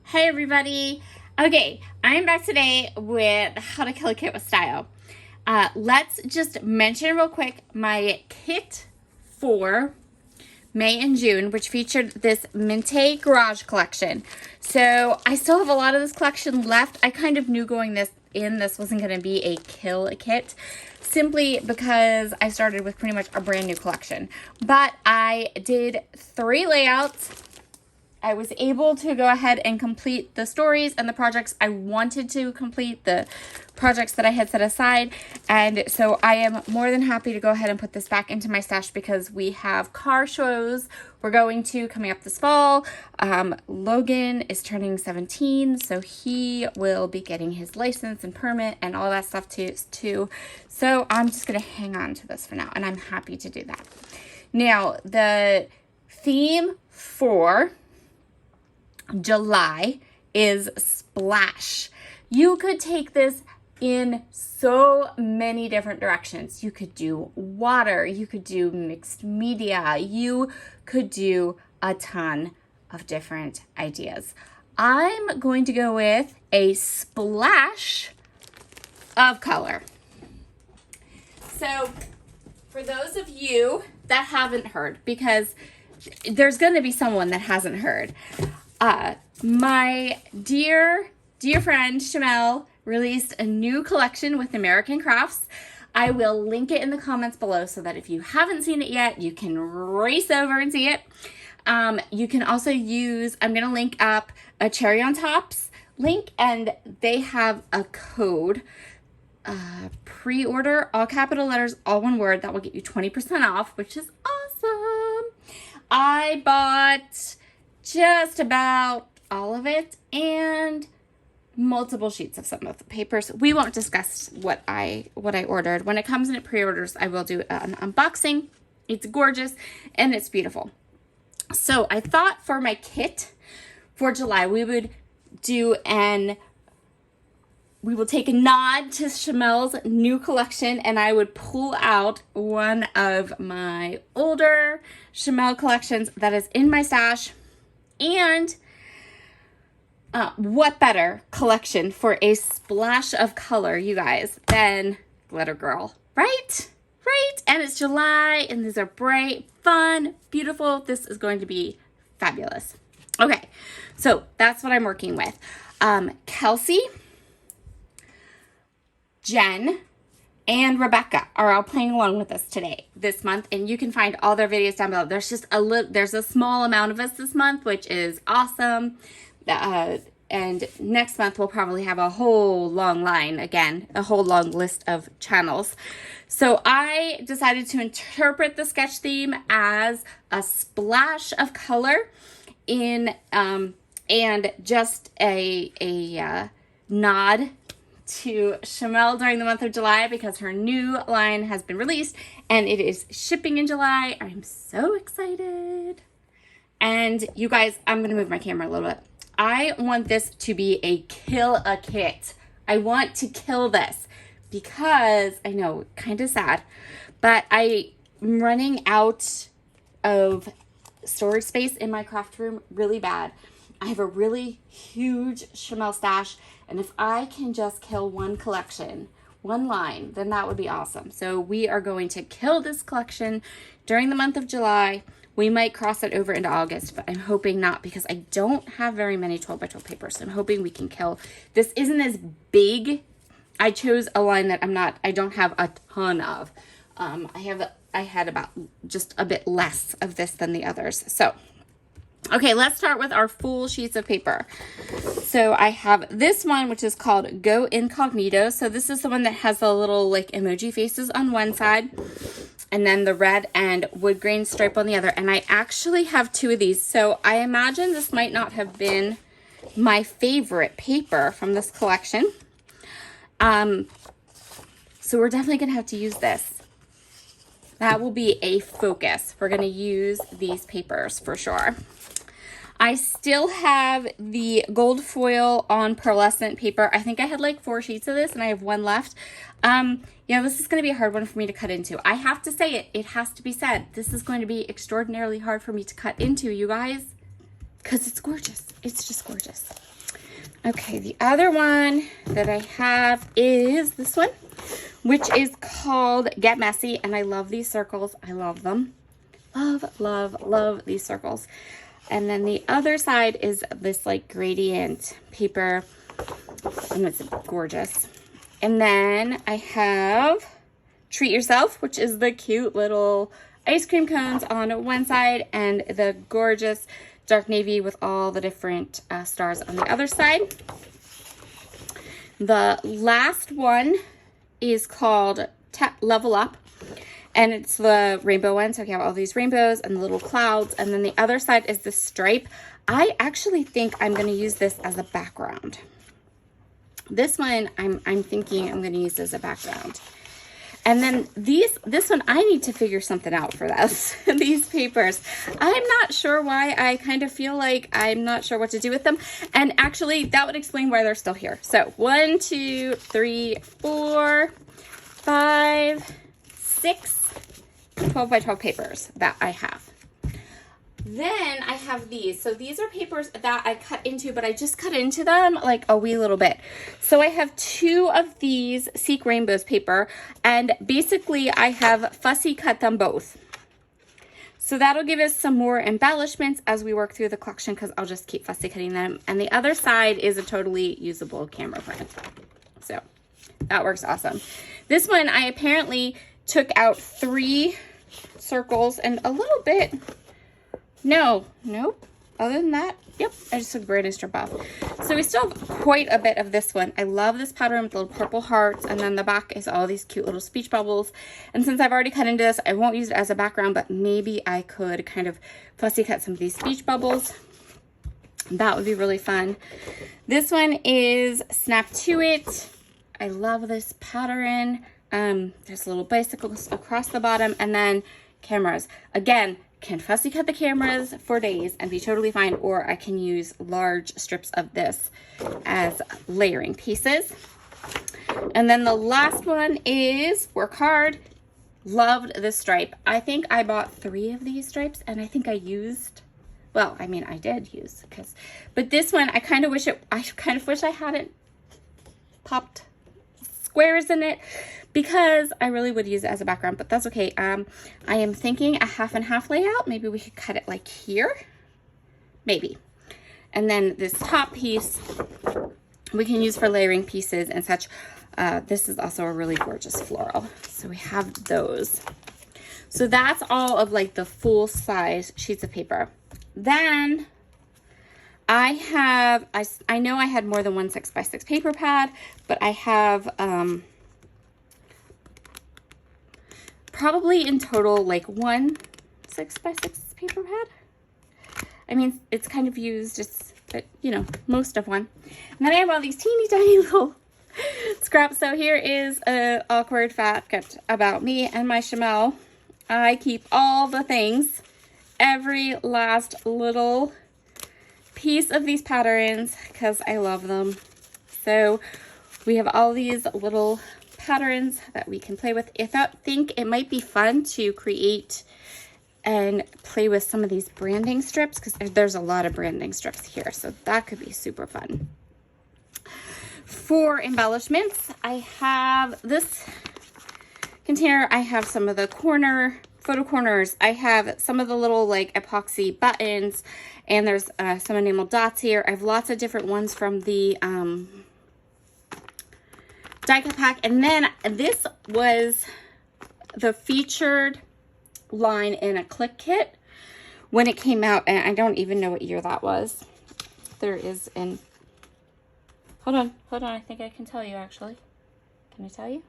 Hey everybody. Okay, I'm back today with H2KAKWS style. Let's just mention real quick my kit for May and June, which featured this Minte Garage collection. So I still have a lot of this collection left. I kind of knew going this wasn't going to be a kill kit, simply because I started with pretty much a brand new collection. But I did 3 layouts. I was able to go ahead and complete the stories and the projects I wanted to complete, the projects that I had set aside. And so I am more than happy to go ahead and put this back into my stash because we have car shows we're going to coming up this fall. Logan is turning 17, so he will be getting his license and permit and all that stuff too. So I'm just going to hang on to this for now, and I'm happy to do that. Now, the theme for July is splash. You could take this in so many different directions. You could do water, you could do mixed media, you could do a ton of different ideas. I'm going to go with a splash of color. So for those of you that haven't heard, because there's going to be someone that hasn't heard, my dear friend Shamel released a new collection with American Crafts. I will link it in the comments below so that if you haven't seen it yet, you can race over and see it. You can also use, I'm going to link up a Cherry on Top's link, and they have a code, pre-order, all capital letters, all one word, that will get you 20% off, which is awesome. I bought just about all of it and multiple sheets of some of the papers. We won't discuss what I ordered. When it comes in at pre-orders, I will do an unboxing. It's gorgeous and it's beautiful. So I thought for my kit for July, we will take a nod to Shamel's new collection, and I would pull out one of my older Shamel collections that is in my stash. And what better collection for a splash of color, you guys, than Glitter Girl, right? Right? And it's July, and these are bright, fun, beautiful. This is going to be fabulous. Okay, so that's what I'm working with. Kelsey, Jen, and Rebecca are all playing along with us this month, and you can find all their videos down below. There's a small amount of us this month, which is awesome. And next month we'll probably have a whole long line again, a whole long list of channels. So I decided to interpret the sketch theme as a splash of color in and just a nod to Shamel during the month of July, because her new line has been released and it is shipping in July. I'm so excited. And you guys, I'm going to move my camera a little bit. I want this to be a kill-a-kit. I want to kill this because I know, kind of sad, but I'm running out of storage space in my craft room really bad. I have a really huge Shamel stash, and if I can just kill one collection, one line, then that would be awesome. So we are going to kill this collection during the month of July. We might cross it over into August, but I'm hoping not, because I don't have very many 12 by 12 papers. So I'm hoping we can kill. This isn't as big. I chose a line that I don't have a ton of. I had about just a bit less of this than the others. So, okay, let's start with our full sheets of paper. So I have this one, which is called Go Incognito. So this is the one that has the little like emoji faces on one side, and then the red and wood grain stripe on the other. And I actually have 2 of these. So I imagine this might not have been my favorite paper from this collection. So we're definitely going to have to use this. That will be a focus. We're going to use these papers for sure. I still have the gold foil on pearlescent paper. I think I had like 4 sheets of this and I have 1 left. Yeah, this is going to be a hard one for me to cut into. I have to say it. It has to be said. This is going to be extraordinarily hard for me to cut into, you guys, because it's gorgeous. It's just gorgeous. Okay, the other one that I have is this one, which is called Get Messy, and I love these circles. I love them. Love, love, love these circles. And then the other side is this like gradient paper, and it's gorgeous. And then I have Treat Yourself, which is the cute little ice cream cones on one side, and the gorgeous dark navy with all the different stars on the other side. The last one is called Level Up, and it's the rainbow one. So we have all these rainbows and the little clouds, and then the other side is the stripe. I actually think I'm going to use this as a background. This one I'm thinking I'm going to use as a background. And then this one, I need to figure something out for this, these papers. I'm not sure why. I kind of feel like I'm not sure what to do with them. And actually, that would explain why they're still here. So 1, 2, 3, 4, 5, 6, 12 by 12 papers that I have. Then I have these. So these are papers that I cut into, but I just cut into them like a wee little bit. So I have 2 of these Seek Rainbows paper, and basically I have fussy cut them both. So that'll give us some more embellishments as we work through the collection, because I'll just keep fussy cutting them. And the other side is a totally usable camera print. So that works awesome. This one, I apparently took out 3 circles and a little bit. Nope. Other than that, yep, I just took branding strip off. So we still have quite a bit of this one. I love this pattern with little purple hearts, and then the back is all these cute little speech bubbles. And since I've already cut into this, I won't use it as a background, but maybe I could kind of fussy cut some of these speech bubbles. That would be really fun. This one is Snap to It. I love this pattern. There's little bicycles across the bottom, and then cameras. Again, can fussy cut the cameras for days and be totally fine, or I can use large strips of this as layering pieces. And then the last one is Work Hard. Loved this stripe. I think I bought 3 of these stripes, and I think I used, well, I mean, I did use, but this one, I kind of wish I hadn't popped squares in it, because I really would use it as a background, but that's okay. I am thinking a half and half layout. Maybe we could cut it like here, maybe. And then this top piece we can use for layering pieces and such. This is also a really gorgeous floral. So we have those. So that's all of like the full size sheets of paper. Then I have, I know I had more than one 6x6 paper pad, but I have probably in total like one 6x6 paper pad. I mean, it's kind of used, but you know, most of one. And then I have all these teeny tiny little scraps. So here is an awkward fact about me and my Chamel. I keep all the things, every last little piece of these patterns, because I love them. So we have all these little patterns that we can play with. I think it might be fun to create and play with some of these branding strips, because there's a lot of branding strips here, so that could be super fun. For embellishments, I have this container. I have some of the photo corners. I have some of the little like epoxy buttons, and there's some enamel dots here. I have lots of different ones from the die cut pack. And then this was the featured line in a click kit when it came out, and I don't even know what year that was. There is an, hold on, I think I can tell you actually. Can I tell you?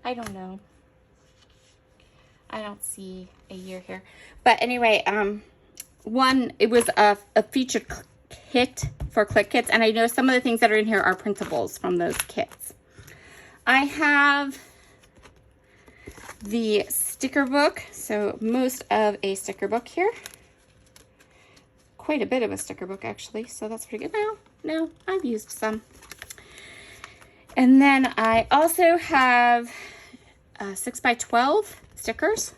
I don't know. I don't see a year here. But anyway, it was a featured kit for click kits, and I know some of the things that are in here are printables from those kits. I have the sticker book, so most of a sticker book here. Quite a bit of a sticker book actually, so that's pretty good. No, I've used some. And then I also have 6x12 stickers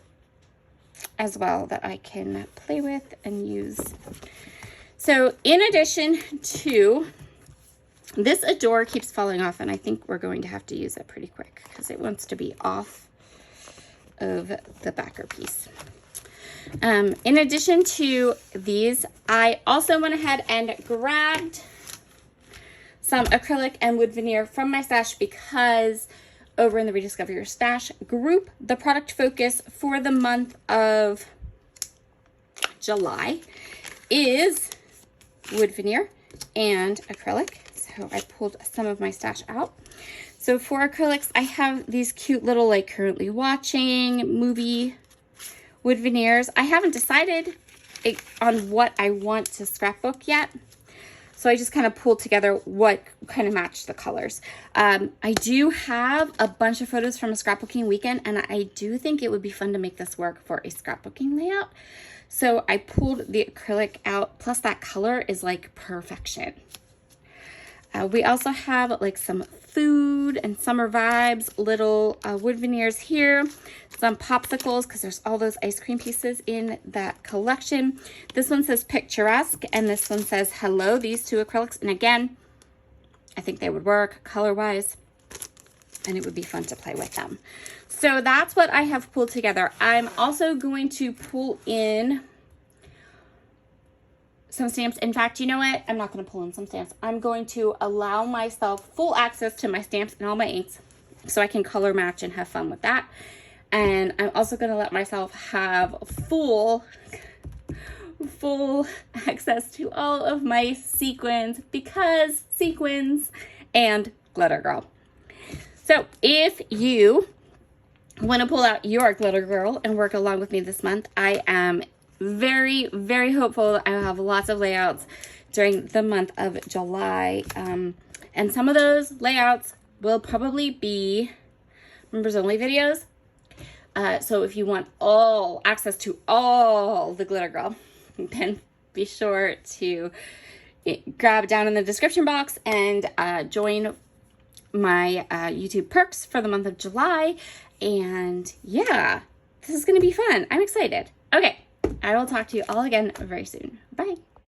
as well that I can play with and use. So in addition to this, Adore keeps falling off, and I think we're going to have to use it pretty quick because it wants to be off of the backer piece. In addition to these, I also went ahead and grabbed some acrylic and wood veneer from my stash because over in the Rediscover Your Stash group, the product focus for the month of July is wood veneer and acrylic. So I pulled some of my stash out. So for acrylics, I have these cute little like currently watching movie wood veneers. I haven't decided on what I want to scrapbook yet. So I just kind of pulled together what kind of matched the colors. I do have a bunch of photos from a scrapbooking weekend, and I do think it would be fun to make this work for a scrapbooking layout. So I pulled the acrylic out, plus that color is like perfection. We also have like some food and summer vibes, little wood veneers here, some popsicles because there's all those ice cream pieces in that collection. This one says picturesque and this one says hello, these two acrylics. And again, I think they would work color-wise and it would be fun to play with them. So that's what I have pulled together. I'm also going to pull in some stamps. In fact, you know what? I'm not going to pull in some stamps. I'm going to allow myself full access to my stamps and all my inks so I can color match and have fun with that. And I'm also going to let myself have full access to all of my sequins because sequins and glitter girl. So if you want to pull out your glitter girl and work along with me this month, I am very, very hopeful I will have lots of layouts during the month of July. And some of those layouts will probably be members only videos. So if you want all access to all the glitter girl, then be sure to grab down in the description box and join my YouTube perks for the month of July. And yeah, this is going to be fun. I'm excited. Okay. I will talk to you all again very soon. Bye.